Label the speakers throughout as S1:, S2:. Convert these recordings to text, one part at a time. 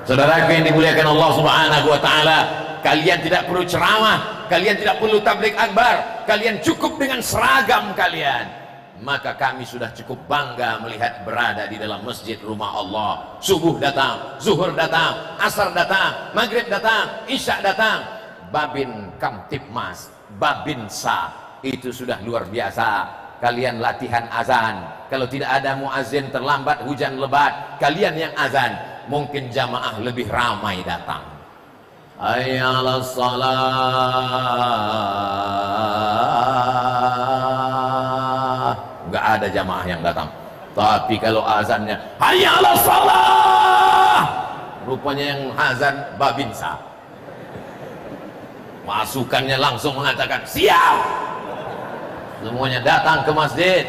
S1: Saudaraku yang dimuliakan Allah Subhanahu wa taala, kalian tidak perlu ceramah, kalian tidak perlu tabligh akbar, kalian cukup dengan seragam kalian. Maka kami sudah cukup bangga melihat berada di dalam masjid rumah Allah. Subuh datang, zuhur datang, asar datang, maghrib datang, isya datang. Babin Kamtipmas, Babinsa, itu sudah luar biasa. Kalian latihan azan. Kalau tidak ada muazin terlambat, hujan lebat, kalian yang azan, mungkin jamaah lebih ramai datang. Hayya 'alas shalah, nggak ada jamaah yang datang. Tapi kalau azannya hayya 'alas shalah, rupanya yang azan Babinsa. Masukannya langsung mengatakan siap. Semuanya datang ke masjid.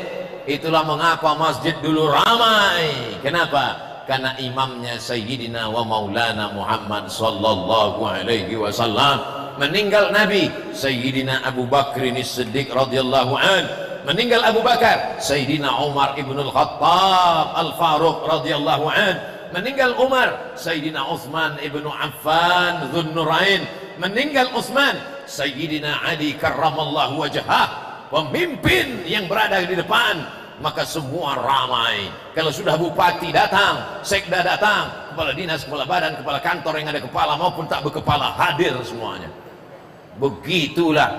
S1: Itulah mengapa masjid dulu ramai. Kenapa? Karena imamnya Sayyidina wa Maulana Muhammad sallallahu alaihi wasallam. Meninggal Nabi Sayyidina Abu Bakr As-Siddiq radhiyallahu an. Meninggal Abu Bakar Sayyidina Umar ibn al-Khattab al-Faruq radhiyallahu an. Meninggal Umar Sayyidina Utsman ibn Affan Dzun-Nurain. Meninggal Utsman Sayyidina Ali karramallahu wajhah. Pemimpin yang berada di depan, maka semua ramai. Kalau sudah bupati datang, sekda datang, kepala dinas, kepala badan, kepala kantor yang ada kepala maupun tak berkepala hadir semuanya. Begitulah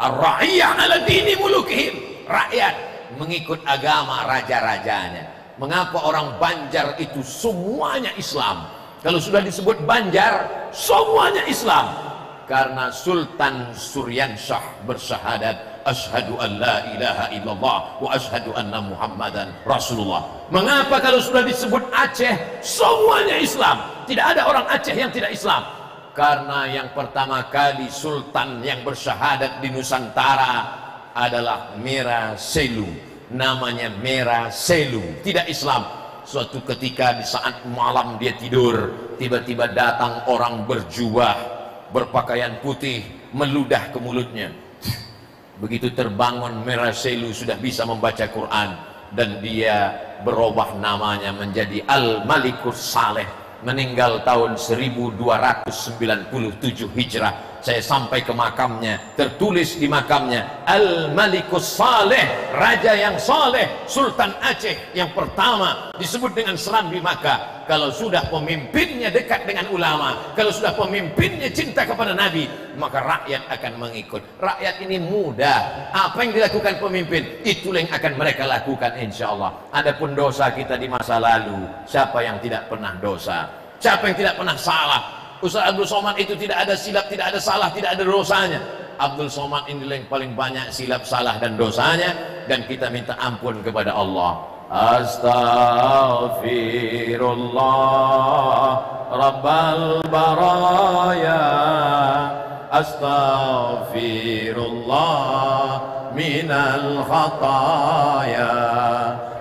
S1: ar-ra'iyah ala dini mulukihim, rakyat mengikut agama raja-rajanya. Mengapa orang Banjar itu semuanya Islam? Kalau sudah disebut Banjar, semuanya Islam. Karena Sultan Suryansyah bersyahadat asyhadu an la ilaha illallah wa asyhadu anna muhammadan rasulullah. Mengapa kalau sudah disebut Aceh semuanya Islam? Tidak ada orang Aceh yang tidak Islam. Karena yang pertama kali sultan yang bersyahadat di Nusantara adalah Mera Selu. Namanya Mera Selu, tidak Islam. Suatu ketika di saat malam dia tidur, tiba-tiba datang orang berjubah, berpakaian putih, meludah ke mulutnya. Begitu terbangun Mera Selu sudah bisa membaca Quran, dan dia berubah namanya menjadi Al-Malikus Saleh. Meninggal tahun 1297 Hijrah. Saya sampai ke makamnya, tertulis di makamnya Al-Malikus Saleh, raja yang saleh, Sultan Aceh yang pertama, disebut dengan Serambi Makkah. Kalau sudah pemimpinnya dekat dengan ulama, kalau sudah pemimpinnya cinta kepada Nabi, maka rakyat akan mengikut. Rakyat ini mudah. Apa yang dilakukan pemimpin, itulah yang akan mereka lakukan insya Allah. Adapun dosa kita di masa lalu, siapa yang tidak pernah dosa? Siapa yang tidak pernah salah? Ustaz Abdul Somad itu tidak ada silap, tidak ada salah, tidak ada dosanya. Abdul Somad ini yang paling banyak silap, salah dan dosanya, dan kita minta ampun kepada Allah. Astaghfirullah Rabbal baraya, Astaghfirullah minal khataya,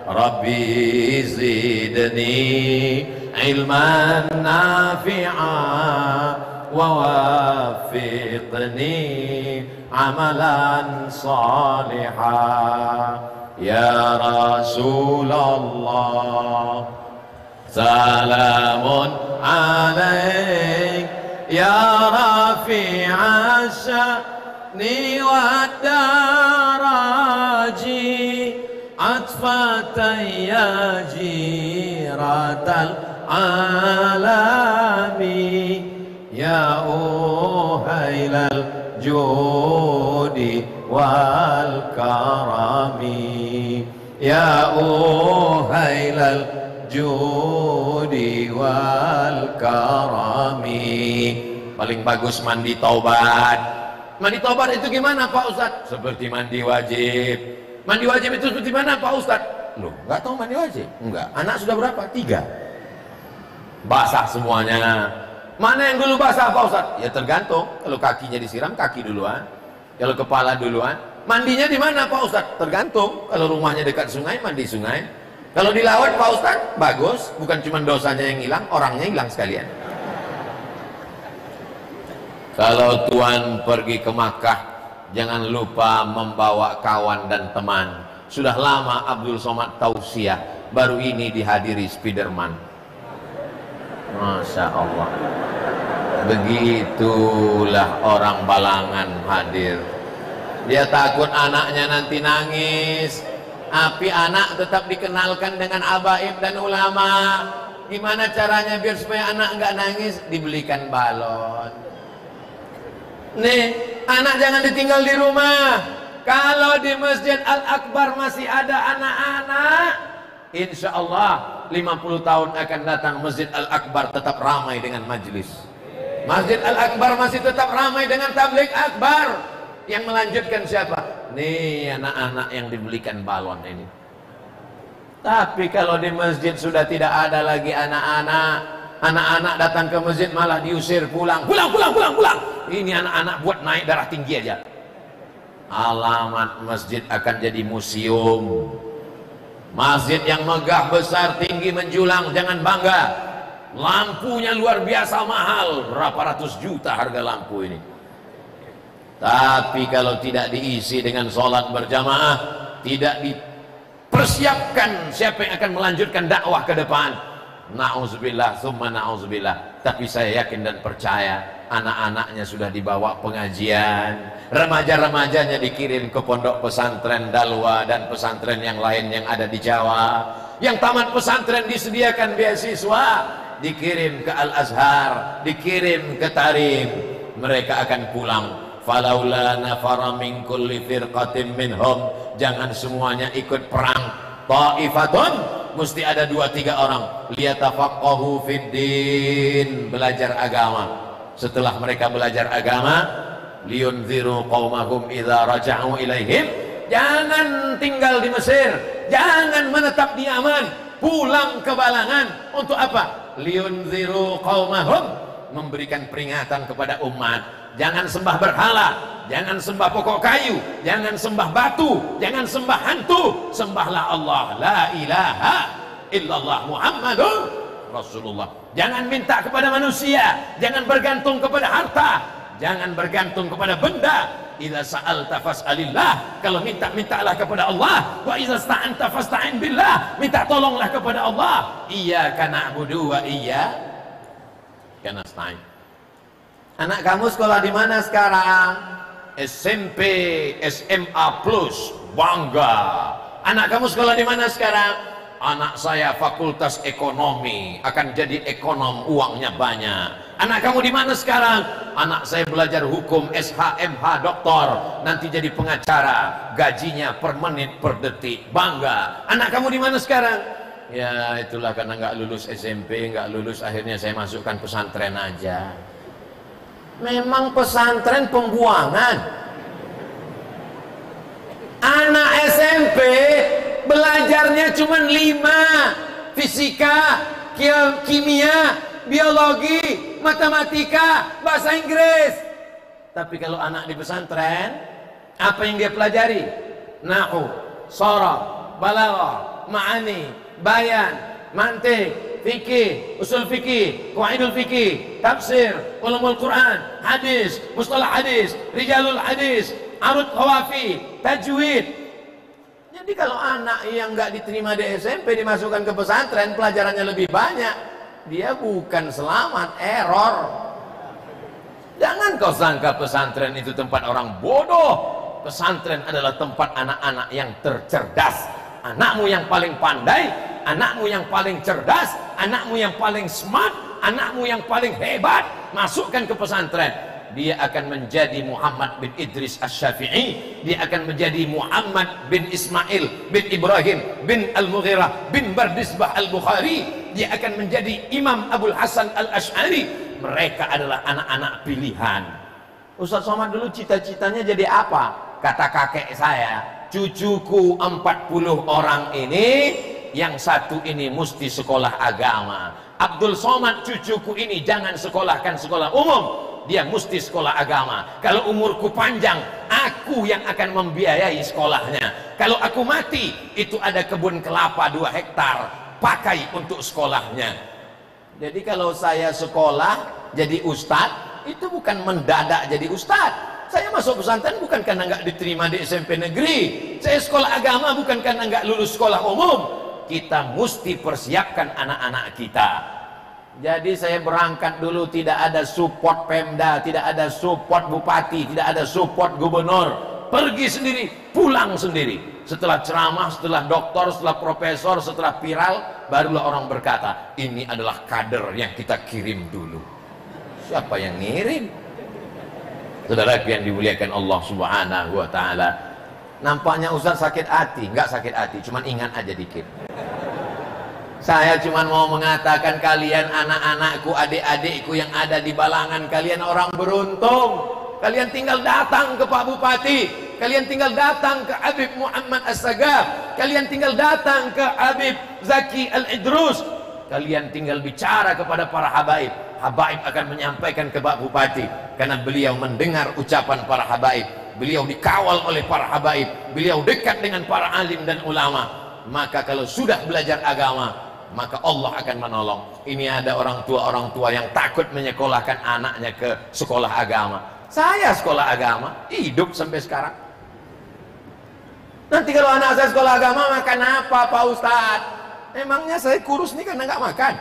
S1: Rabbi zidni ilman nafi'a wa waffiqni amalan salihah. Ya Rasulullah, salamun alaik, ya rafi'a sya'ni wa daraji, atfatan ya jiratal alami, ya uhailal judi wal karami, ya uhailal judi wal karami. Paling bagus mandi taubat. Mandi taubat itu gimana Pak Ustadz? Seperti mandi wajib. Mandi wajib itu seperti mana Pak Ustadz? Loh, nggak tahu mandi wajib? Enggak. Anak sudah berapa? 3. Basah semuanya. Mana yang dulu basah Pak Ustadz? Ya tergantung. Kalau kakinya disiram, kaki duluan. Kalau kepala duluan. Mandinya di mana Pak Ustadz? Tergantung. Kalau rumahnya dekat sungai, mandi sungai. Kalau di laut Pak Ustadz, bagus. Bukan cuma dosanya yang hilang, orangnya hilang sekalian. Kalau Tuhan pergi ke Makkah, jangan lupa membawa kawan dan teman. Sudah lama Abdul Somad tausiah, baru ini dihadiri Spiderman. Masya Allah. Begitulah orang Balangan hadir. Dia takut anaknya nanti nangis. Tapi anak tetap dikenalkan dengan abaib dan ulama. Gimana caranya biar supaya anak nggak nangis? Dibelikan balon. Nih, anak jangan ditinggal di rumah. Kalau di Masjid Al-Akbar masih ada anak-anak, insya Allah 50 tahun akan datang Masjid Al-Akbar tetap ramai dengan majlis. Masjid Al-Akbar masih tetap ramai dengan tabligh akbar. Yang melanjutkan siapa? Nih anak-anak yang dibelikan balon ini. Tapi kalau di masjid sudah tidak ada lagi anak-anak, anak-anak datang ke masjid malah diusir pulang. Pulang. Ini anak-anak buat naik darah tinggi aja. Alamat masjid akan jadi museum. Masjid yang megah, besar, tinggi, menjulang, jangan bangga. Lampunya luar biasa mahal, berapa ratus juta harga lampu ini. Tapi kalau tidak diisi dengan sholat berjamaah, tidak dipersiapkan siapa yang akan melanjutkan dakwah ke depan, na'udzubillah, summa na'udzubillah. Tapi saya yakin dan percaya anak-anaknya sudah dibawa pengajian, remaja-remajanya dikirim ke pondok pesantren Dalwa dan pesantren yang lain yang ada di Jawa. Yang tamat pesantren disediakan beasiswa, dikirim ke Al-Azhar, dikirim ke Tarim. Mereka akan pulang. Falaula nafara min kulli firqatin minhum, jangan semuanya ikut perang. Ta'ifatun, mesti ada 2-3 orang. Liyatafaqahu fid din, belajar agama. Setelah mereka belajar agama, liyunziru qaumahum idza raja'u ilaihim, jangan tinggal di Mesir, jangan menetap di Yaman, pulang ke Balangan. Untuk apa? Liyunziru qaumahum, memberikan peringatan kepada umat. Jangan sembah berhala, jangan sembah pokok kayu, jangan sembah batu, jangan sembah hantu. Sembahlah Allah, la ilaha illallah Muhammadur Rasulullah. Jangan minta kepada manusia, jangan bergantung kepada harta, jangan bergantung kepada benda. Idza sa'alta fas'alillah, kalau minta, mintalah kepada Allah. Wa idza sta'anta fasta'in billah, minta tolonglah kepada Allah. Iyyaka na'budu wa iyyaka nasta'in. Anak kamu sekolah di mana sekarang? SMP, SMA plus, bangga. Anak kamu sekolah di mana sekarang? Anak saya fakultas ekonomi, akan jadi ekonom, uangnya banyak. Anak kamu di mana sekarang? Anak saya belajar hukum, SHMH, doktor, nanti jadi pengacara, gajinya per menit, per detik, bangga. Anak kamu di mana sekarang? Ya itulah, karena nggak lulus SMP, nggak lulus, akhirnya saya masukkan pesantren aja. Memang pesantren pembuangan. Anak SMP belajarnya cuma 5, fisika, kimia, biologi, matematika, bahasa Inggris. Tapi kalau anak di pesantren, apa yang dia pelajari? Nahwu, sharaf, balaghah, ma'ani, bayan, mantiq, fikih, usul fikih, qawaidul fikih, tafsir, ulumul Quran, hadis, mustalah hadis, rijalul hadis, arud qawafi, tajwid. Jadi kalau anak yang nggak diterima di SMP dimasukkan ke pesantren, pelajarannya lebih banyak, dia bukan selamat, error. Jangan kau sangka pesantren itu tempat orang bodoh. Pesantren adalah tempat anak-anak yang tercerdas. Anakmu yang paling pandai, anakmu yang paling cerdas, anakmu yang paling smart, anakmu yang paling hebat, masukkan ke pesantren. Dia akan menjadi Muhammad bin Idris Asy-Syafi'i, dia akan menjadi Muhammad bin Ismail bin Ibrahim bin Al-Mughirah bin Bardisbah Al-Bukhari, dia akan menjadi Imam Abul Hasan Al-Asy'ari. Mereka adalah anak-anak pilihan. Ustaz Somad dulu cita-citanya jadi apa? Kata kakek saya, cucuku 40 orang ini, yang satu ini mesti sekolah agama. Abdul Somad cucuku ini jangan sekolahkan sekolah umum, dia mesti sekolah agama. Kalau umurku panjang, aku yang akan membiayai sekolahnya. Kalau aku mati, itu ada kebun kelapa 2 hektar, pakai untuk sekolahnya. Jadi kalau saya sekolah jadi ustadz, itu bukan mendadak jadi ustadz. Saya masuk pesantren bukan karena nggak diterima di SMP negeri. Saya sekolah agama bukan karena nggak lulus sekolah umum. Kita mesti persiapkan anak-anak kita. Jadi saya berangkat dulu tidak ada support Pemda, tidak ada support bupati, tidak ada support gubernur. Pergi sendiri, pulang sendiri. Setelah ceramah, setelah doktor, setelah profesor, setelah viral, barulah orang berkata, ini adalah kader yang kita kirim dulu. Siapa yang ngirim? Saudara yang dimuliakan Allah Subhanahu wa taala. Nampaknya Ustaz sakit hati, enggak sakit hati, cuman ingat aja dikit. Saya cuma mau mengatakan kalian anak-anakku, adik-adikku yang ada di Balangan, kalian orang beruntung. Kalian tinggal datang ke Pak Bupati, kalian tinggal datang ke Habib Muhammad As-Sagaf, kalian tinggal datang ke Habib Zaki Al-Idrus, kalian tinggal bicara kepada para habaib. Habaib akan menyampaikan ke Pak Bupati, karena beliau mendengar ucapan para habaib, beliau dikawal oleh para habaib, beliau dekat dengan para alim dan ulama. Maka kalau sudah belajar agama, maka Allah akan menolong. Ini ada orang tua yang takut menyekolahkan anaknya ke sekolah agama. Saya sekolah agama, hidup sampai sekarang. Nanti kalau anak saya sekolah agama makan apa Pak Ustadz? Emangnya saya kurus nih karena nggak makan?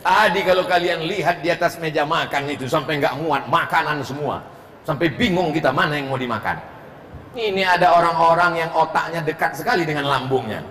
S1: Tadi kalau kalian lihat di atas meja makan itu sampai nggak muat, makanan semua. Sampai bingung kita mana yang mau dimakan. Ini ada orang-orang yang otaknya dekat sekali dengan lambungnya.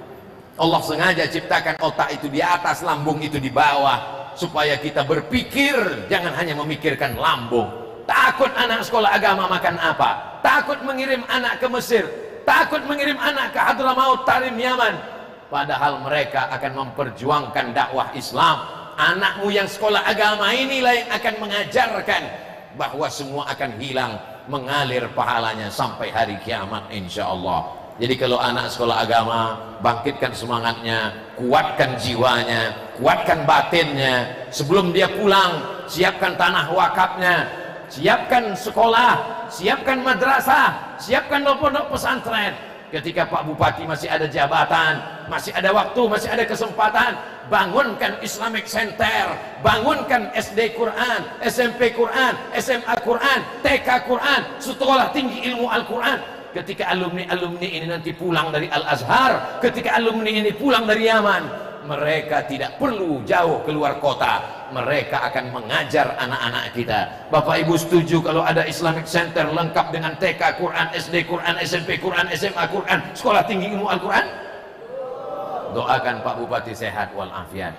S1: Allah sengaja ciptakan otak itu di atas, lambung itu di bawah, supaya kita berpikir, jangan hanya memikirkan lambung. Takut anak sekolah agama makan apa? Takut mengirim anak ke Mesir, takut mengirim anak ke Hadramaut, Tarim, Yaman. Padahal mereka akan memperjuangkan dakwah Islam. Anakmu yang sekolah agama inilah yang akan mengajarkan bahwa semua akan hilang, mengalir pahalanya sampai hari kiamat insya Allah. Jadi kalau anak sekolah agama, bangkitkan semangatnya, kuatkan jiwanya, kuatkan batinnya. Sebelum dia pulang, siapkan tanah wakafnya, siapkan sekolah, siapkan madrasah, siapkan pondok pesantren. Ketika Pak Bupati masih ada jabatan, masih ada waktu, masih ada kesempatan, bangunkan Islamic Center, bangunkan SD Quran, SMP Quran, SMA Quran, TK Quran, sekolah tinggi ilmu Al-Quran. Ketika alumni-alumni ini nanti pulang dari Al-Azhar, ketika alumni ini pulang dari Yaman, mereka tidak perlu jauh keluar kota, mereka akan mengajar anak-anak kita. Bapak Ibu setuju kalau ada Islamic Center lengkap dengan TK Quran, SD Quran, SMP Quran, SMA Quran, sekolah tinggi ilmu Al-Quran? Doakan Pak Bupati sehat walafiat,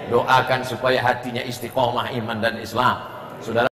S1: doakan supaya hatinya istiqomah iman dan Islam. Saudara